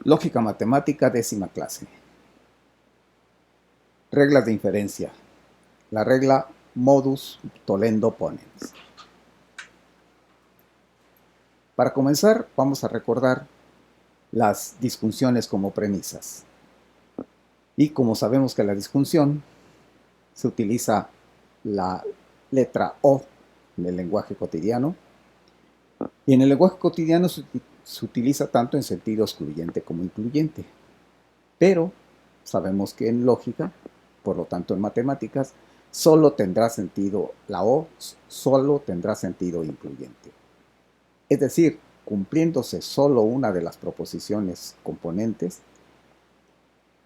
Lógica matemática, 10ª clase. Reglas de inferencia. La regla modus tollendo ponens. Para comenzar, vamos a recordar las disjunciones como premisas. Y como sabemos que la disjunción se utiliza la letra O en el lenguaje cotidiano, y en el lenguaje cotidiano se utiliza tanto en sentido excluyente como incluyente. Pero sabemos que en lógica, por lo tanto en matemáticas, solo tendrá sentido la O, solo tendrá sentido incluyente. Es decir, cumpliéndose solo una de las proposiciones componentes,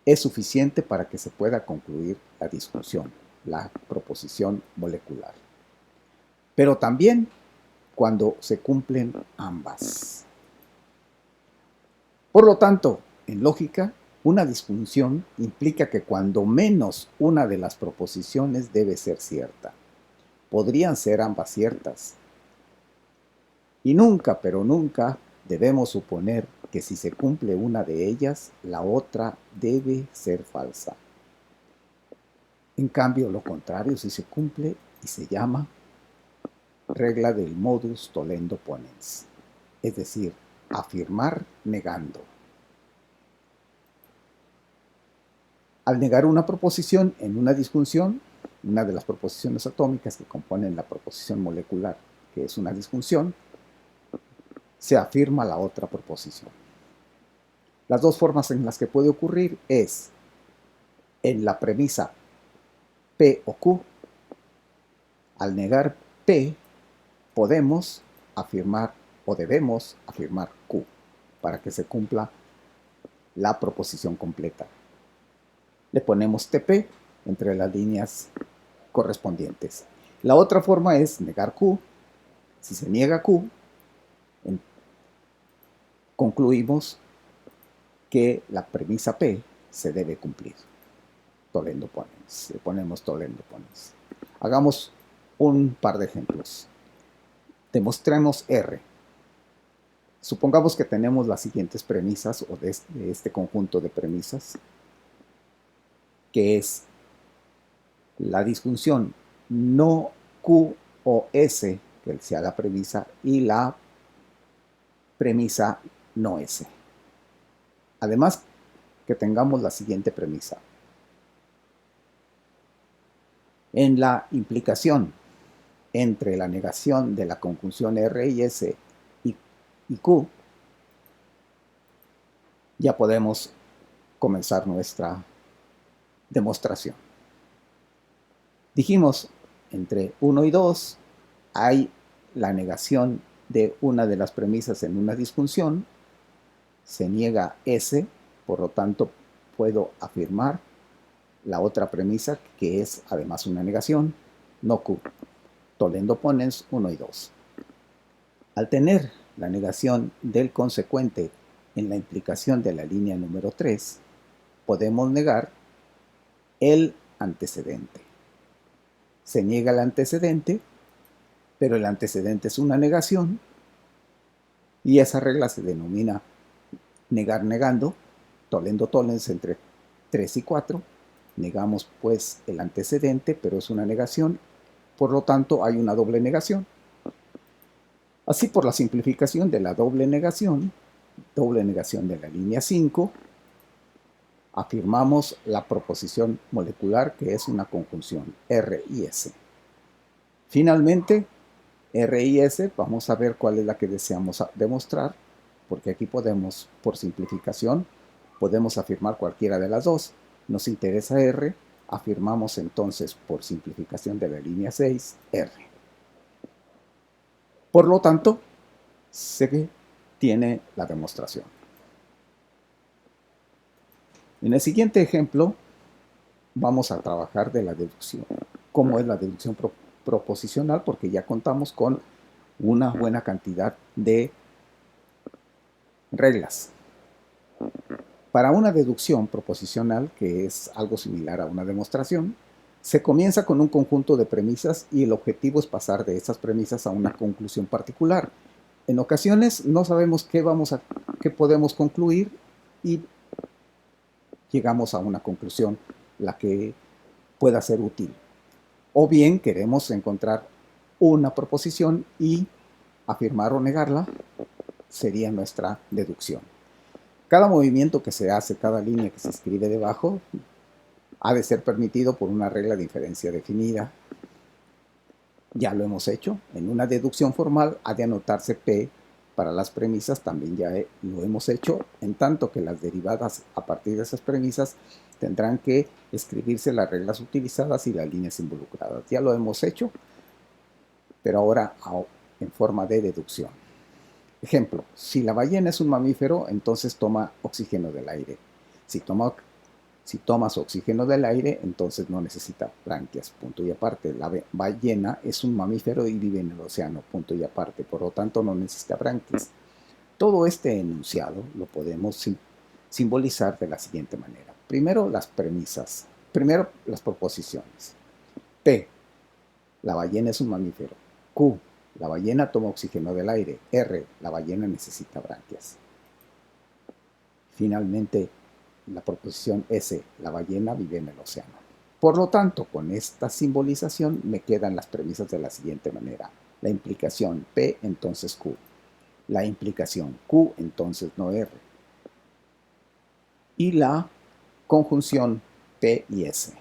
es suficiente para que se pueda concluir la disjunción, la proposición molecular. Pero también cuando se cumplen ambas. Por lo tanto, en lógica, una disjunción implica que cuando menos una de las proposiciones debe ser cierta. Podrían ser ambas ciertas. Y nunca, pero nunca, debemos suponer que si se cumple una de ellas, la otra debe ser falsa. En cambio, lo contrario sí se cumple y se llama regla del modus tollendo ponens, es decir, afirmar negando. Al negar una proposición en una disjunción, una de las proposiciones atómicas que componen la proposición molecular, que es una disjunción, se afirma la otra proposición. Las dos formas en las que puede ocurrir es en la premisa P o Q. Al negar P, podemos afirmar o debemos afirmar Q para que se cumpla la proposición completa. Le ponemos TP entre las líneas correspondientes. La otra forma es negar Q. Si se niega Q, concluimos que la premisa P se debe cumplir. Tollendo ponens. Le ponemos tollendo ponens. Hagamos un par de ejemplos. Demostremos R. Supongamos que tenemos las siguientes premisas o de este conjunto de premisas, que es la disjunción no Q o S, que sea la premisa, y la premisa no S. Además, que tengamos la siguiente premisa. En la implicación entre la negación de la conjunción R y S y Q, ya podemos comenzar nuestra demostración. Dijimos, entre 1 y 2 hay la negación de una de las premisas en una disjunción, se niega S, por lo tanto puedo afirmar la otra premisa, que es además una negación, no Q. Tollendo ponens 1 y 2. Al tener la negación del consecuente en la implicación de la línea número 3, podemos negar el antecedente. Se niega el antecedente, pero el antecedente es una negación, y esa regla se denomina negar negando, tollendo tollens entre 3 y 4. Negamos pues el antecedente, pero es una negación, por lo tanto hay una doble negación. Así, por la simplificación de la doble negación de la línea 5, afirmamos la proposición molecular, que es una conjunción R y S. Finalmente, R y S, vamos a ver cuál es la que deseamos demostrar, porque aquí podemos, por simplificación, podemos afirmar cualquiera de las dos. Nos interesa R, afirmamos entonces, por simplificación de la línea 6, R. Por lo tanto, se tiene la demostración. En el siguiente ejemplo, vamos a trabajar de la deducción. ¿Cómo es la deducción proposicional? Porque ya contamos con una buena cantidad de reglas. Para una deducción proposicional, que es algo similar a una demostración, se comienza con un conjunto de premisas y el objetivo es pasar de esas premisas a una conclusión particular. En ocasiones no sabemos qué podemos concluir y llegamos a una conclusión, la que pueda ser útil. O bien queremos encontrar una proposición y afirmar o negarla sería nuestra deducción. Cada movimiento que se hace, cada línea que se escribe debajo, ha de ser permitido por una regla de inferencia definida. Ya lo hemos hecho. En una deducción formal ha de anotarse P para las premisas, también ya lo hemos hecho, en tanto que las derivadas a partir de esas premisas tendrán que escribirse las reglas utilizadas y las líneas involucradas. Ya lo hemos hecho, pero ahora en forma de deducción. Ejemplo, si la ballena es un mamífero, entonces toma oxígeno del aire. Si tomas oxígeno del aire, entonces no necesita branquias, punto y aparte. La ballena es un mamífero y vive en el océano, punto y aparte. Por lo tanto, no necesita branquias. Todo este enunciado lo podemos simbolizar de la siguiente manera. Primero, las premisas. Primero, las proposiciones. P, la ballena es un mamífero. Q, la ballena toma oxígeno del aire. R, la ballena necesita branquias. Finalmente, la proposición S, la ballena vive en el océano. Por lo tanto, con esta simbolización me quedan las premisas de la siguiente manera. La implicación P, entonces Q. La implicación Q, entonces no R. Y la conjunción P y S.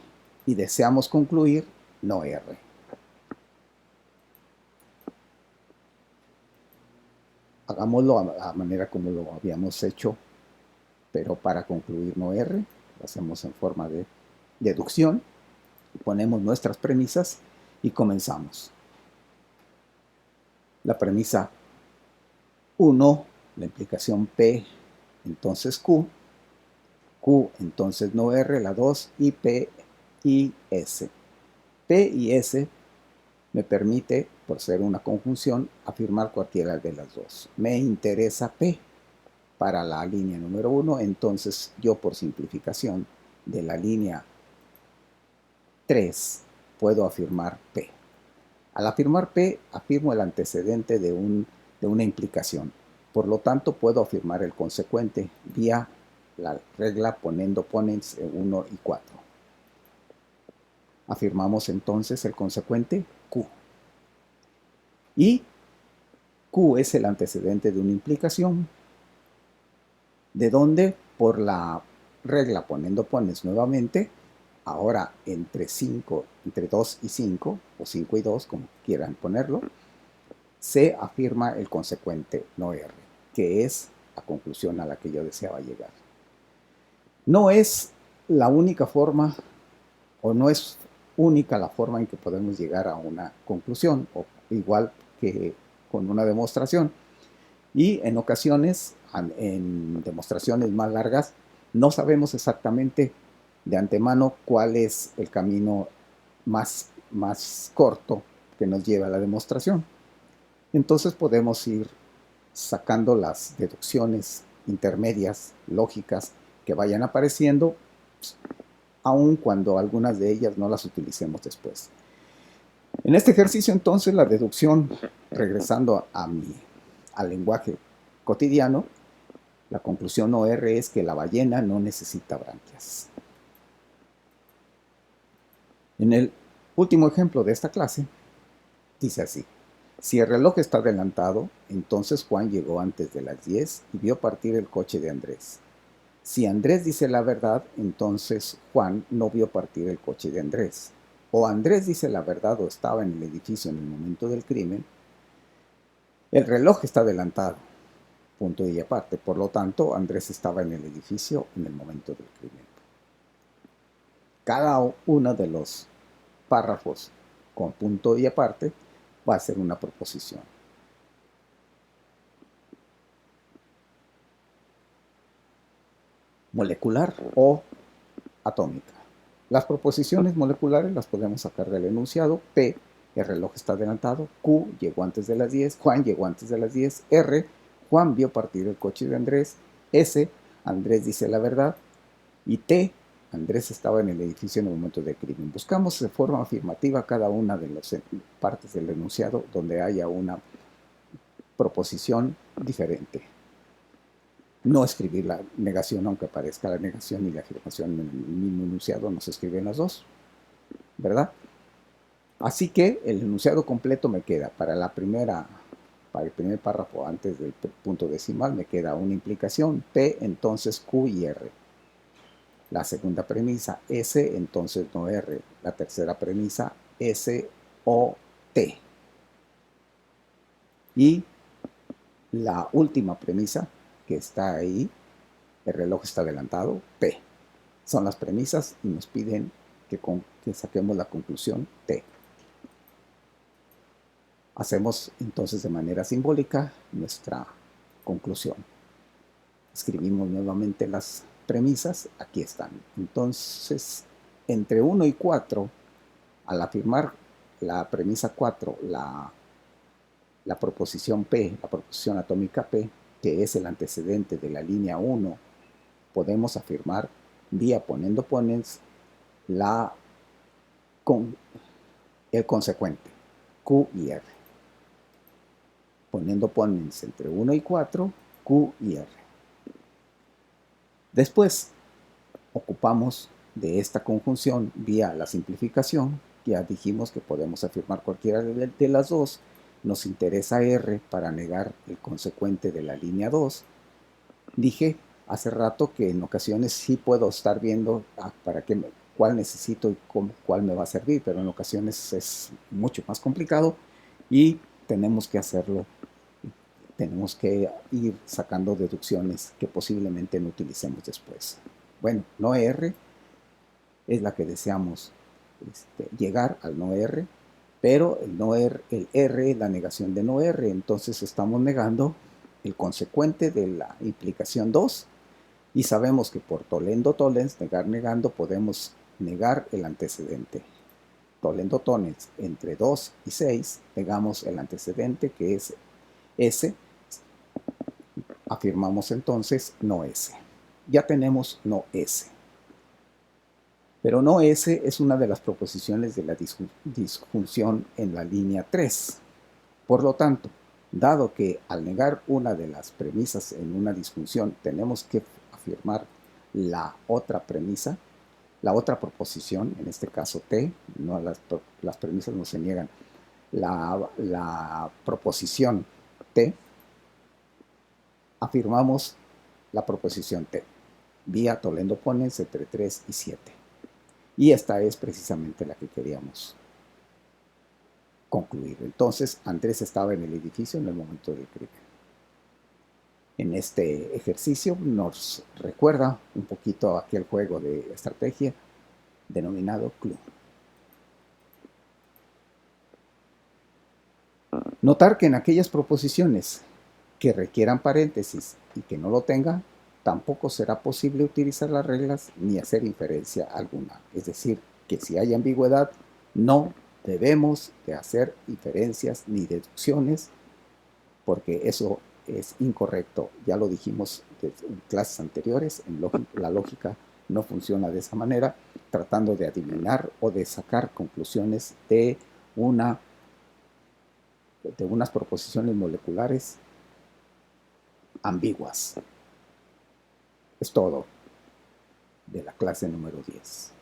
Y deseamos concluir no R. Hagámoslo a la manera como lo habíamos hecho, pero para concluir no R, lo hacemos en forma de deducción, ponemos nuestras premisas y comenzamos. La premisa 1, la implicación P, entonces Q, Q, entonces no R, la 2, y P y S. P y S me permite, por ser una conjunción, afirmar cualquiera de las dos. Me interesa P para la línea número 1, entonces yo por simplificación de la línea 3 puedo afirmar P. Al afirmar P, afirmo el antecedente de una implicación. Por lo tanto, puedo afirmar el consecuente vía la regla poniendo ponens 1 y 4. Afirmamos entonces el consecuente Q. Y Q es el antecedente de una implicación, de donde por la regla poniendo ponens nuevamente, ahora entre 2 y 5, o 5 y 2, como quieran ponerlo, se afirma el consecuente no R, que es la conclusión a la que yo deseaba llegar. No es la única forma, o no es única la forma en que podemos llegar a una conclusión, o igual que con una demostración. Y en ocasiones, en demostraciones más largas, no sabemos exactamente de antemano cuál es el camino más corto que nos lleva a la demostración. Entonces podemos ir sacando las deducciones intermedias, lógicas, que vayan apareciendo, aun cuando algunas de ellas no las utilicemos después. En este ejercicio entonces la deducción, regresando al lenguaje cotidiano, la conclusión OR es que la ballena no necesita branquias. En el último ejemplo de esta clase, dice así: si el reloj está adelantado, entonces Juan llegó antes de las 10 y vio partir el coche de Andrés. Si Andrés dice la verdad, entonces Juan no vio partir el coche de Andrés. O Andrés dice la verdad o estaba en el edificio en el momento del crimen. El reloj está adelantado, punto y aparte. Por lo tanto, Andrés estaba en el edificio en el momento del crimen. Cada uno de los párrafos con punto y aparte va a ser una proposición. Molecular o atómica. Las proposiciones moleculares las podemos sacar del enunciado. P, el reloj está adelantado. Q, llegó antes de las 10. Juan llegó antes de las 10. R, Juan vio partir el coche de Andrés. S, Andrés dice la verdad. Y T, Andrés estaba en el edificio en el momento del crimen. Buscamos de forma afirmativa cada una de las partes del enunciado donde haya una proposición diferente. No escribir la negación, aunque aparezca la negación y la afirmación en el mismo enunciado, no se escriben las dos, ¿verdad? Así que el enunciado completo me queda para el primer párrafo antes del punto decimal, me queda una implicación, P, entonces Q y R. La segunda premisa, S, entonces no R. La tercera premisa, S, O, T. Y la última premisa que está ahí, el reloj está adelantado, P. Son las premisas y nos piden que saquemos la conclusión T. Hacemos entonces de manera simbólica nuestra conclusión. Escribimos nuevamente las premisas, aquí están. Entonces, entre 1 y 4, al afirmar la premisa 4, la proposición P, la proposición atómica P, que es el antecedente de la línea 1, podemos afirmar vía poniendo ponens el consecuente, Q y R. Poniendo ponens entre 1 y 4, Q y R. Después, ocupamos de esta conjunción vía la simplificación. Ya dijimos que podemos afirmar cualquiera de las dos. Nos interesa R para negar el consecuente de la línea 2. Dije hace rato que en ocasiones sí puedo estar viendo cuál necesito y cuál me va a servir, pero en ocasiones es mucho más complicado y tenemos que hacerlo. Tenemos que ir sacando deducciones que posiblemente no utilicemos después. Bueno, no R es la que deseamos llegar al no R, pero el R es la negación de no R, entonces estamos negando el consecuente de la implicación 2 y sabemos que por tollendo tollens, negar negando, podemos negar el antecedente. Tollendo tollens entre 2 y 6, negamos el antecedente que es S, afirmamos entonces no S. Ya tenemos no S. Pero no S es una de las proposiciones de la disjunción en la línea 3. Por lo tanto, dado que al negar una de las premisas en una disjunción tenemos que afirmar la otra premisa, la otra proposición, en este caso T, no las premisas no se niegan, la proposición T, afirmamos la proposición T, vía tollendo ponens entre 3 y 7. Y esta es precisamente la que queríamos concluir. Entonces, Andrés estaba en el edificio en el momento del crimen. En este ejercicio nos recuerda un poquito aquel juego de estrategia denominado Clue. Notar que en aquellas proposiciones que requieran paréntesis y que no lo tenga, tampoco será posible utilizar las reglas ni hacer inferencia alguna. Es decir, que si hay ambigüedad, no debemos de hacer inferencias ni deducciones, porque eso es incorrecto. Ya lo dijimos en clases anteriores, la lógica no funciona de esa manera, tratando de adivinar o de sacar conclusiones de unas proposiciones moleculares ambiguas. Es todo de la clase número 10.